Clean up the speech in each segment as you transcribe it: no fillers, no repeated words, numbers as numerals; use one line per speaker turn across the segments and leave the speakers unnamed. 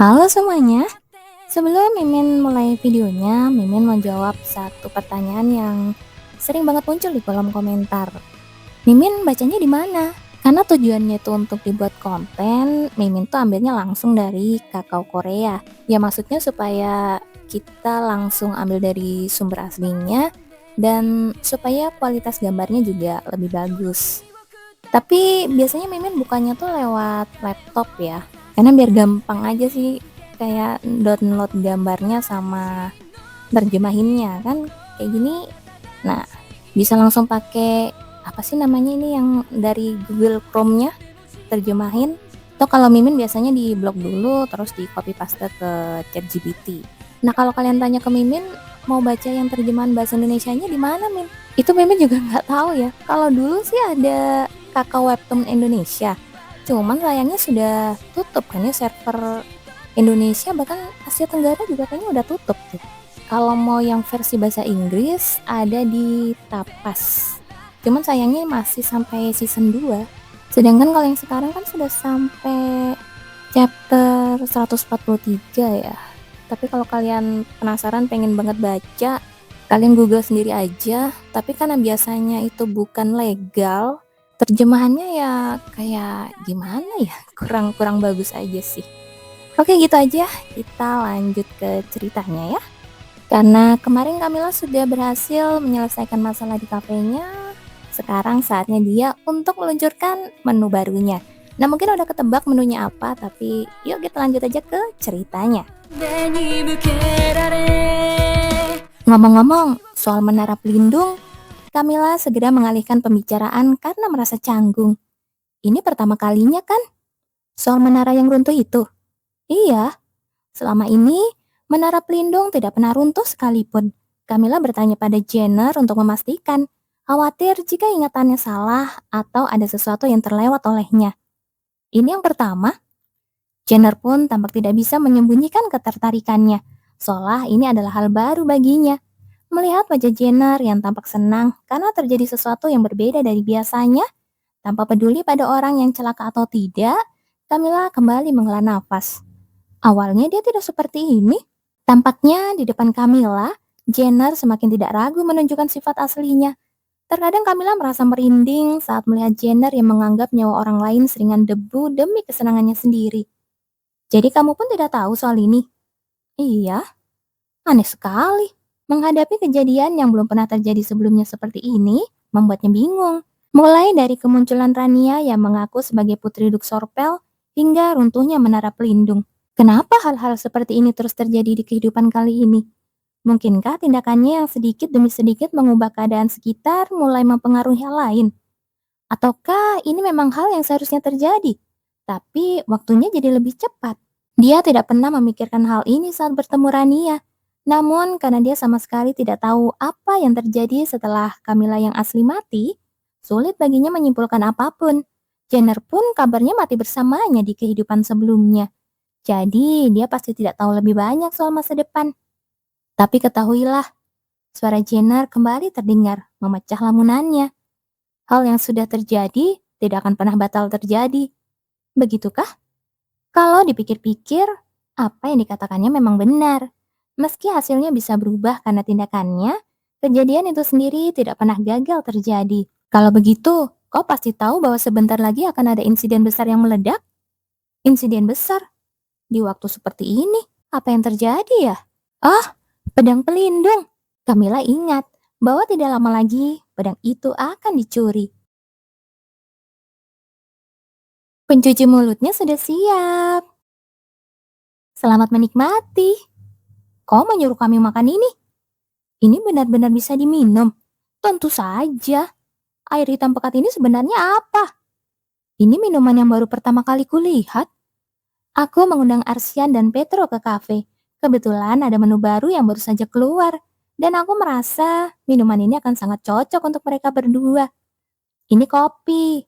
Halo semuanya, sebelum Mimin mulai videonya, Mimin mau jawab satu pertanyaan yang sering banget muncul di kolom komentar. Mimin bacanya di mana? Karena tujuannya itu untuk dibuat konten, Mimin tuh ambilnya langsung dari Kakao Korea. Ya maksudnya supaya kita langsung ambil dari sumber aslinya dan supaya kualitas gambarnya juga lebih bagus. Tapi biasanya Mimin bukannya tuh lewat laptop ya. Karena biar gampang aja sih kayak download gambarnya sama terjemahinnya kan kayak gini. Nah, bisa langsung pakai apa sih namanya ini yang dari Google Chrome-nya terjemahin. Atau kalau Mimin biasanya di blog dulu terus di copy paste ke ChatGPT. Nah, kalau kalian tanya ke Mimin mau baca yang terjemahan bahasa Indonesianya di mana, Min? Itu Mimin juga nggak tahu ya. Kalau dulu sih ada Kakak Webtoon Indonesia. Cuman sayangnya sudah tutup kan ya server Indonesia, bahkan Asia Tenggara juga kayaknya udah tutup tuh. Kalau mau yang versi bahasa Inggris ada di Tapas. Cuman sayangnya masih sampai season 2. Sedangkan kalau yang sekarang kan sudah sampai chapter 143 ya. Tapi kalau kalian penasaran pengen banget baca, kalian google sendiri aja. Tapi karena biasanya itu bukan legal, terjemahannya ya kayak gimana ya, kurang bagus aja sih. Oke gitu aja, kita lanjut ke ceritanya ya. Karena kemarin Kamila sudah berhasil menyelesaikan masalah di kafenya, sekarang saatnya dia untuk meluncurkan menu barunya. Nah mungkin udah ketebak menunya apa, tapi yuk kita lanjut aja ke ceritanya. Ngomong-ngomong soal menara pelindung, Kamila segera mengalihkan pembicaraan karena merasa canggung. Ini pertama kalinya kan? Soal menara yang runtuh itu? Iya, selama ini menara pelindung tidak pernah runtuh sekalipun. Kamila bertanya pada Jenner untuk memastikan, khawatir jika ingatannya salah atau ada sesuatu yang terlewat olehnya. Ini yang pertama. Jenner pun tampak tidak bisa menyembunyikan ketertarikannya, seolah ini adalah hal baru baginya. Melihat wajah Jenner yang tampak senang karena terjadi sesuatu yang berbeda dari biasanya, tanpa peduli pada orang yang celaka atau tidak, Kamila kembali menghela nafas. Awalnya dia tidak seperti ini. Tampaknya di depan Kamila, Jenner semakin tidak ragu menunjukkan sifat aslinya. Terkadang Kamila merasa merinding saat melihat Jenner yang menganggap nyawa orang lain seringan debu demi kesenangannya sendiri. Jadi kamu pun tidak tahu soal ini? Iya, aneh sekali. Menghadapi kejadian yang belum pernah terjadi sebelumnya seperti ini, membuatnya bingung. Mulai dari kemunculan Rania yang mengaku sebagai putri Duk Sorpel, hingga runtuhnya menara pelindung. Kenapa hal-hal seperti ini terus terjadi di kehidupan kali ini? Mungkinkah tindakannya yang sedikit demi sedikit mengubah keadaan sekitar mulai mempengaruhi hal lain? Ataukah ini memang hal yang seharusnya terjadi, tapi waktunya jadi lebih cepat? Dia tidak pernah memikirkan hal ini saat bertemu Rania. Namun karena dia sama sekali tidak tahu apa yang terjadi setelah Camilla yang asli mati, sulit baginya menyimpulkan apapun. Jenner pun kabarnya mati bersamanya di kehidupan sebelumnya. Jadi dia pasti tidak tahu lebih banyak soal masa depan. Tapi ketahuilah, suara Jenner kembali terdengar, memecah lamunannya. Hal yang sudah terjadi tidak akan pernah batal terjadi. Begitukah? Kalau dipikir-pikir, apa yang dikatakannya memang benar. Meski hasilnya bisa berubah karena tindakannya, kejadian itu sendiri tidak pernah gagal terjadi. Kalau begitu, kau pasti tahu bahwa sebentar lagi akan ada insiden besar yang meledak? Insiden besar? Di waktu seperti ini, apa yang terjadi ya? Ah, pedang pelindung. Kamila ingat bahwa tidak lama lagi pedang itu akan dicuri. Pencuci mulutnya sudah siap. Selamat menikmati. Kau menyuruh kami makan ini? Ini benar-benar bisa diminum? Tentu saja. Air hitam pekat ini sebenarnya apa? Ini minuman yang baru pertama kali kulihat. Aku mengundang Arsian dan Petro ke kafe. Kebetulan ada menu baru yang baru saja keluar. Dan aku merasa minuman ini akan sangat cocok untuk mereka berdua. Ini kopi.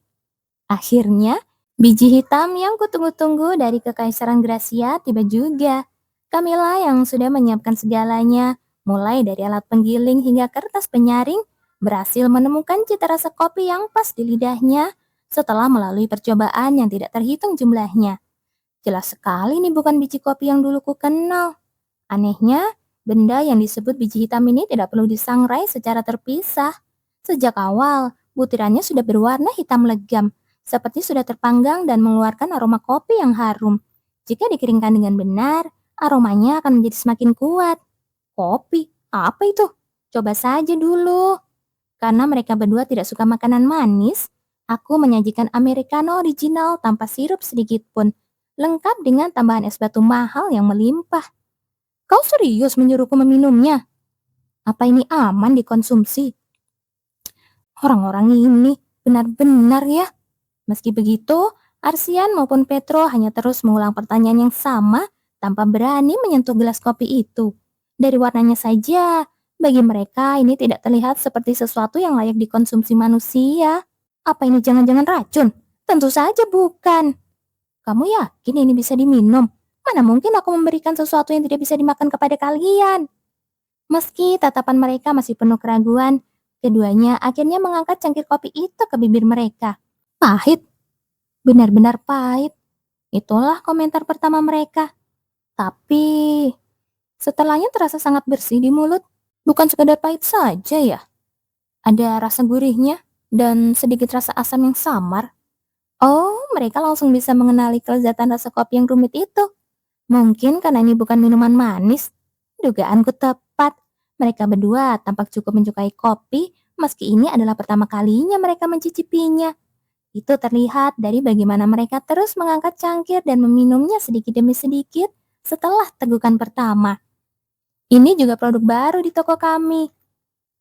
Akhirnya, biji hitam yang kutunggu-tunggu dari Kekaisaran Gracia tiba juga. Camilla yang sudah menyiapkan segalanya, mulai dari alat penggiling hingga kertas penyaring, berhasil menemukan cita rasa kopi yang pas di lidahnya setelah melalui percobaan yang tidak terhitung jumlahnya. Jelas sekali nih bukan biji kopi yang dulu ku kenal. Anehnya, benda yang disebut biji hitam ini tidak perlu disangrai secara terpisah. Sejak awal, butirannya sudah berwarna hitam legam, seperti sudah terpanggang dan mengeluarkan aroma kopi yang harum. Jika dikeringkan dengan benar, aromanya akan menjadi semakin kuat. Kopi? Apa itu? Coba saja dulu. Karena mereka berdua tidak suka makanan manis, aku menyajikan americano original tanpa sirup sedikit pun, lengkap dengan tambahan es batu mahal yang melimpah. Kau serius menyuruhku meminumnya? Apa ini aman dikonsumsi? Orang-orang ini benar-benar ya. Meski begitu, Arsian maupun Petro hanya terus mengulang pertanyaan yang sama tanpa berani menyentuh gelas kopi itu. Dari warnanya saja, bagi mereka ini tidak terlihat seperti sesuatu yang layak dikonsumsi manusia. Apa ini jangan-jangan racun? Tentu saja bukan. Kamu yakin ini bisa diminum? Mana mungkin aku memberikan sesuatu yang tidak bisa dimakan kepada kalian? Meski tatapan mereka masih penuh keraguan, keduanya akhirnya mengangkat cangkir kopi itu ke bibir mereka. Pahit, benar-benar pahit. Itulah komentar pertama mereka. Tapi setelahnya terasa sangat bersih di mulut. Bukan sekadar pahit saja ya. Ada rasa gurihnya dan sedikit rasa asam yang samar. Oh, mereka langsung bisa mengenali kelezatan rasa kopi yang rumit itu. Mungkin karena ini bukan minuman manis. Dugaanku tepat. Mereka berdua tampak cukup menyukai kopi, meski ini adalah pertama kalinya mereka mencicipinya. Itu terlihat dari bagaimana mereka terus mengangkat cangkir dan meminumnya sedikit demi sedikit setelah tegukan pertama. Ini juga produk baru di toko kami.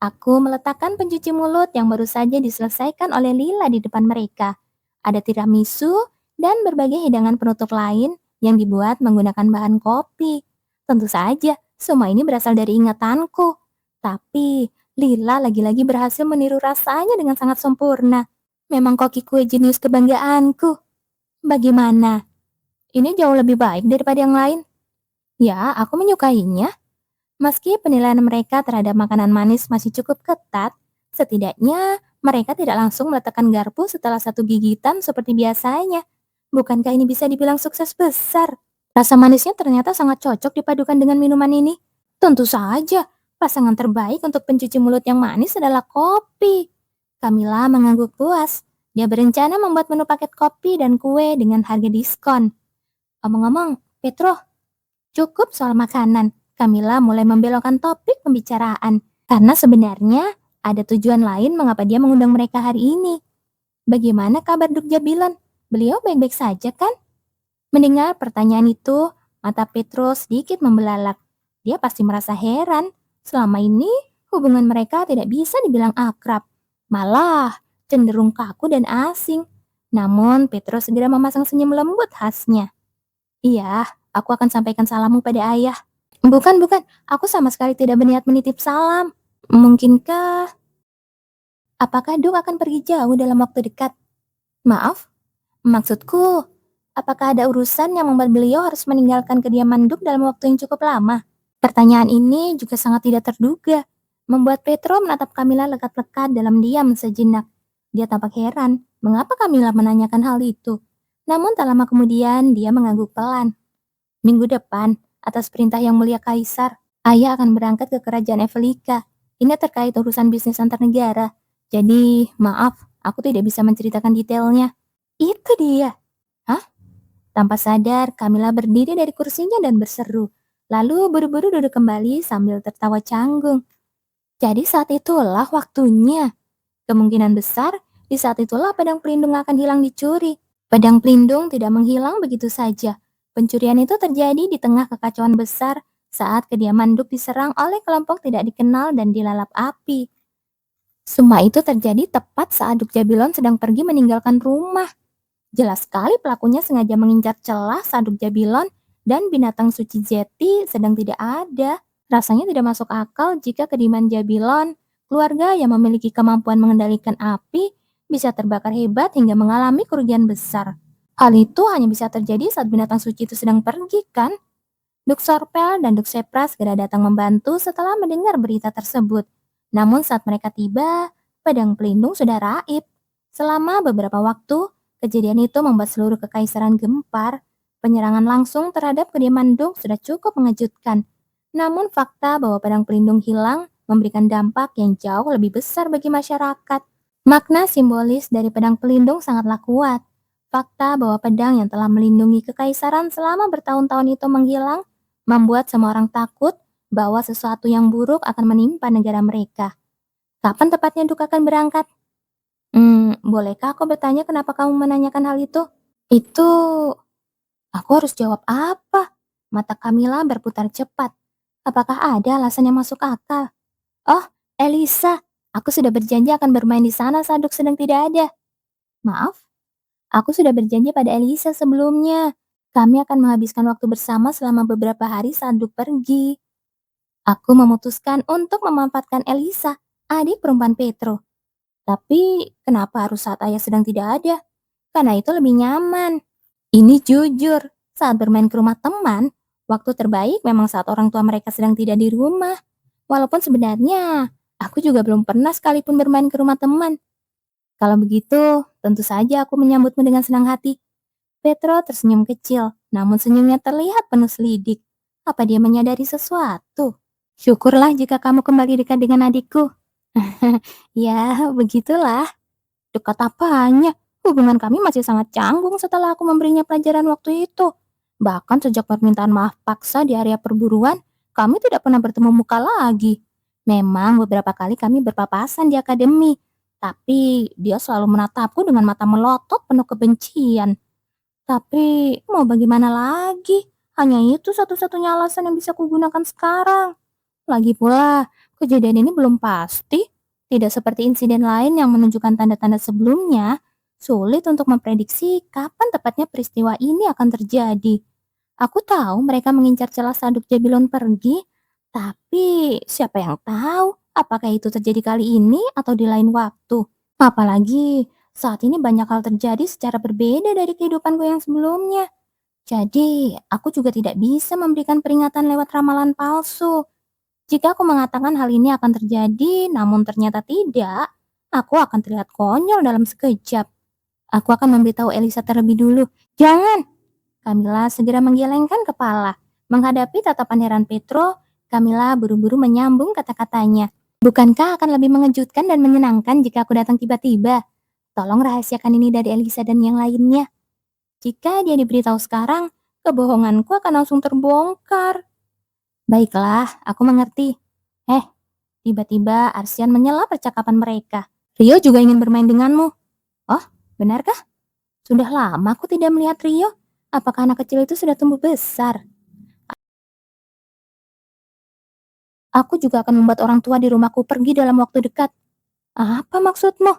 Aku meletakkan pencuci mulut yang baru saja diselesaikan oleh Lila di depan mereka. Ada tiramisu dan berbagai hidangan penutup lain yang dibuat menggunakan bahan kopi. Tentu saja, semua ini berasal dari ingatanku. Tapi, Lila lagi-lagi berhasil meniru rasanya dengan sangat sempurna. Memang koki kue jenius kebanggaanku. Bagaimana? Ini jauh lebih baik daripada yang lain. Ya, aku menyukainya. Meski penilaian mereka terhadap makanan manis masih cukup ketat, setidaknya mereka tidak langsung meletakkan garpu setelah satu gigitan seperti biasanya. Bukankah ini bisa dibilang sukses besar? Rasa manisnya ternyata sangat cocok dipadukan dengan minuman ini. Tentu saja, pasangan terbaik untuk pencuci mulut yang manis adalah kopi. Camilla mengangguk puas. Dia berencana membuat menu paket kopi dan kue dengan harga diskon. Omong-omong, Petro, cukup soal makanan. Camilla mulai membelokkan topik pembicaraan. Karena sebenarnya ada tujuan lain mengapa dia mengundang mereka hari ini. Bagaimana kabar Duk Jabilan? Beliau baik-baik saja kan? Mendengar pertanyaan itu, mata Petro sedikit membelalak. Dia pasti merasa heran. Selama ini, hubungan mereka tidak bisa dibilang akrab. Malah, cenderung kaku dan asing. Namun, Petro segera memasang senyum lembut khasnya. Iya, aku akan sampaikan salammu pada ayah. Bukan, aku sama sekali tidak berniat menitip salam. Mungkinkah, apakah Duk akan pergi jauh dalam waktu dekat? Maaf, maksudku, apakah ada urusan yang membuat beliau harus meninggalkan kediaman Duk dalam waktu yang cukup lama? Pertanyaan ini juga sangat tidak terduga, membuat Petro menatap Camilla lekat-lekat dalam diam sejenak. Dia tampak heran, mengapa Camilla menanyakan hal itu. Namun tak lama kemudian, dia mengangguk pelan. Minggu depan, atas perintah Yang Mulia Kaisar, ayah akan berangkat ke kerajaan Evelika. Ini terkait urusan bisnis antar negara. Jadi, maaf, aku tidak bisa menceritakan detailnya. Itu dia. Hah? Tanpa sadar, Camilla berdiri dari kursinya dan berseru. Lalu buru-buru duduk kembali sambil tertawa canggung. Jadi saat itulah waktunya. Kemungkinan besar, di saat itulah pedang pelindung akan hilang dicuri. Pedang pelindung tidak menghilang begitu saja. Pencurian itu terjadi di tengah kekacauan besar saat kediaman Duk diserang oleh kelompok tidak dikenal dan dilalap api. Semua itu terjadi tepat saat Duk Jabilon sedang pergi meninggalkan rumah. Jelas sekali pelakunya sengaja mengincar celah saat Duk Jabilon dan binatang suci Jeti sedang tidak ada. Rasanya tidak masuk akal jika kediaman Jabilon, keluarga yang memiliki kemampuan mengendalikan api, bisa terbakar hebat hingga mengalami kerugian besar. Hal itu hanya bisa terjadi saat binatang suci itu sedang pergi, kan? Duk Sorpel dan Duk Sepra segera datang membantu setelah mendengar berita tersebut. Namun saat mereka tiba, pedang pelindung sudah raib. Selama beberapa waktu, kejadian itu membuat seluruh kekaisaran gempar. Penyerangan langsung terhadap kediaman Dong sudah cukup mengejutkan. Namun fakta bahwa pedang pelindung hilang memberikan dampak yang jauh lebih besar bagi masyarakat. Makna simbolis dari pedang pelindung sangatlah kuat. Fakta bahwa pedang yang telah melindungi kekaisaran selama bertahun-tahun itu menghilang, membuat semua orang takut bahwa sesuatu yang buruk akan menimpa negara mereka. Kapan tepatnya Duk akan berangkat? Bolehkah aku bertanya kenapa kamu menanyakan hal itu? Itu, aku harus jawab apa? Mata Camilla berputar cepat. Apakah ada alasan yang masuk akal? Oh, Elisa, aku sudah berjanji akan bermain di sana saat Duk sedang tidak ada. Maaf, aku sudah berjanji pada Elisa sebelumnya. Kami akan menghabiskan waktu bersama selama beberapa hari saat Duk pergi. Aku memutuskan untuk memanfaatkan Elisa, adik perempuan Petro. Tapi kenapa harus saat ayah sedang tidak ada? Karena itu lebih nyaman. Ini jujur, saat bermain ke rumah teman, waktu terbaik memang saat orang tua mereka sedang tidak di rumah. Walaupun sebenarnya, aku juga belum pernah sekalipun bermain ke rumah teman. Kalau begitu, tentu saja aku menyambutmu dengan senang hati. Petro tersenyum kecil, namun senyumnya terlihat penuh selidik. Apa dia menyadari sesuatu? Syukurlah jika kamu kembali dekat dengan adikku. Ya, begitulah. Dekat apanya? Hubungan kami masih sangat canggung setelah aku memberinya pelajaran waktu itu. Bahkan sejak permintaan maaf paksa di area perburuan, kami tidak pernah bertemu muka lagi. Memang beberapa kali kami berpapasan di akademi, tapi dia selalu menatapku dengan mata melotot penuh kebencian. Tapi mau bagaimana lagi? Hanya itu satu-satunya alasan yang bisa kugunakan sekarang. Lagi pula, kejadian ini belum pasti. Tidak seperti insiden lain yang menunjukkan tanda-tanda sebelumnya, sulit untuk memprediksi kapan tepatnya peristiwa ini akan terjadi. Aku tahu mereka mengincar celah Saduk Jabilon pergi, tapi siapa yang tahu apakah itu terjadi kali ini atau di lain waktu. Apalagi saat ini banyak hal terjadi secara berbeda dari kehidupanku yang sebelumnya. Jadi, aku juga tidak bisa memberikan peringatan lewat ramalan palsu. Jika aku mengatakan hal ini akan terjadi, namun ternyata tidak, aku akan terlihat konyol dalam sekejap. Aku akan memberitahu Elisa terlebih dulu. Jangan! Camilla segera menggelengkan kepala. Menghadapi tatapan heran Petro, Camilla buru-buru menyambung kata-katanya. Bukankah akan lebih mengejutkan dan menyenangkan jika aku datang tiba-tiba? Tolong rahasiakan ini dari Elisa dan yang lainnya. Jika dia diberitahu sekarang, kebohonganku akan langsung terbongkar. Baiklah, aku mengerti. Eh, tiba-tiba Arsian menyela percakapan mereka. Rio juga ingin bermain denganmu. Oh, benarkah? Sudah lama aku tidak melihat Rio. Apakah anak kecil itu sudah tumbuh besar? Aku juga akan membuat orang tua di rumahku pergi dalam waktu dekat. Apa maksudmu?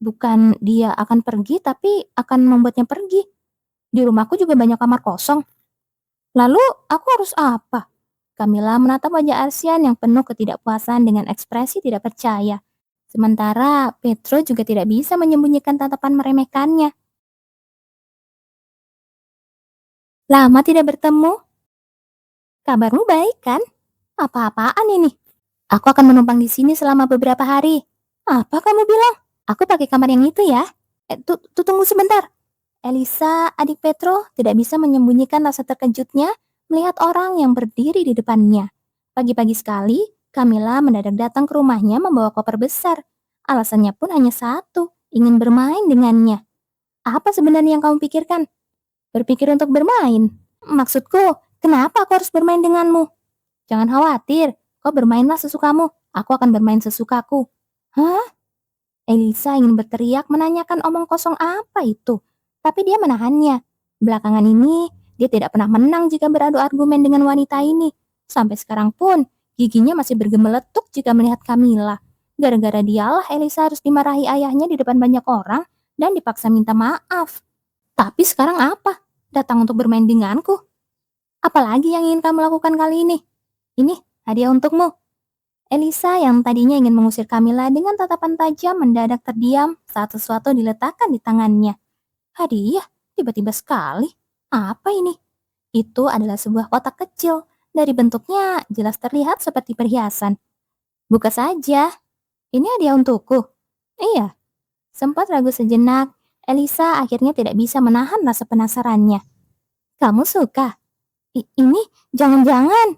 Bukan dia akan pergi, tapi akan membuatnya pergi. Di rumahku juga banyak kamar kosong. Lalu aku harus apa? Camilla menatap wajah Arsian yang penuh ketidakpuasan dengan ekspresi tidak percaya. Sementara Petro juga tidak bisa menyembunyikan tatapan meremehkannya. Lama tidak bertemu? Kabarmu baik kan? Apa-apaan ini? Aku akan menumpang di sini selama beberapa hari. Apa kamu bilang? Aku pakai kamar yang itu ya? Tunggu sebentar. Elisa, adik Petro, tidak bisa menyembunyikan rasa terkejutnya melihat orang yang berdiri di depannya. Pagi-pagi sekali, Camilla mendadak datang ke rumahnya membawa koper besar. Alasannya pun hanya satu, ingin bermain dengannya. Apa sebenarnya yang kamu pikirkan? Berpikir untuk bermain? Maksudku, kenapa aku harus bermain denganmu? Jangan khawatir, kau bermainlah sesukamu. Aku akan bermain sesukaku. Hah? Elisa ingin berteriak menanyakan omong kosong apa itu. Tapi dia menahannya. Belakangan ini, dia tidak pernah menang jika beradu argumen dengan wanita ini. Sampai sekarang pun, giginya masih bergemeletuk jika melihat Camilla. Gara-gara dialah Elisa harus dimarahi ayahnya di depan banyak orang dan dipaksa minta maaf. Tapi sekarang apa? Datang untuk bermain denganku? Apalagi yang ingin kamu lakukan kali ini? Ini hadiah untukmu. Elisa yang tadinya ingin mengusir Camilla dengan tatapan tajam mendadak terdiam saat sesuatu diletakkan di tangannya. Hadiah? Tiba-tiba sekali. Apa ini? Itu adalah sebuah kotak kecil. Dari bentuknya jelas terlihat seperti perhiasan. Buka saja. Ini hadiah untukku. Iya. Sempat ragu sejenak, Elisa akhirnya tidak bisa menahan rasa penasarannya. Kamu suka? Ini jangan-jangan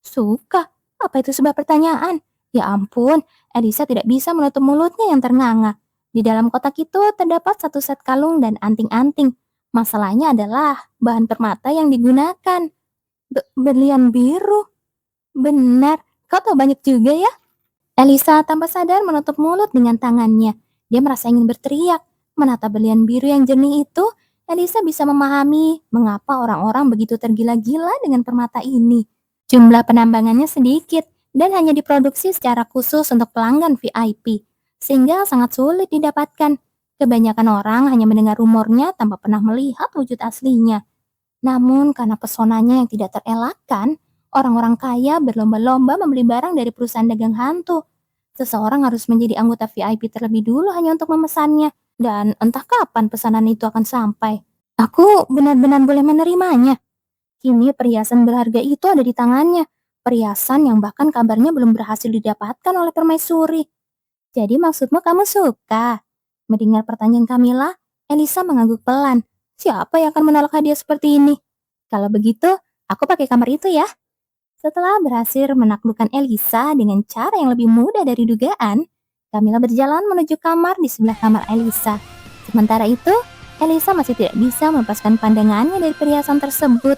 suka? Apa itu sebuah pertanyaan? Ya ampun, Elisa tidak bisa menutup mulutnya yang ternganga. Di dalam kotak itu terdapat satu set kalung dan anting-anting. Masalahnya adalah bahan permata yang digunakan. Berlian biru. Benar, kau tahu banyak juga ya. Elisa tanpa sadar menutup mulut dengan tangannya. Dia merasa ingin berteriak. Menatap berlian biru yang jernih itu, Elisa bisa memahami mengapa orang-orang begitu tergila-gila dengan permata ini. Jumlah penambangannya sedikit dan hanya diproduksi secara khusus untuk pelanggan VIP, sehingga sangat sulit didapatkan. Kebanyakan orang hanya mendengar rumornya tanpa pernah melihat wujud aslinya. Namun karena pesonanya yang tidak terelakkan, orang-orang kaya berlomba-lomba membeli barang dari perusahaan dagang hantu. Seseorang harus menjadi anggota VIP terlebih dulu hanya untuk memesannya, dan entah kapan pesanan itu akan sampai. Aku benar-benar boleh menerimanya. Kini perhiasan berharga itu ada di tangannya. Perhiasan yang bahkan kabarnya belum berhasil didapatkan oleh permaisuri. Jadi maksudmu kamu suka? Mendengar pertanyaan Camilla, Elisa mengangguk pelan. Siapa yang akan menolak hadiah seperti ini? Kalau begitu, aku pakai kamar itu ya. Setelah berhasil menaklukkan Elisa dengan cara yang lebih mudah dari dugaan, Camilla berjalan menuju kamar di sebelah kamar Elisa. Sementara itu, Elisa masih tidak bisa melepaskan pandangannya dari perhiasan tersebut.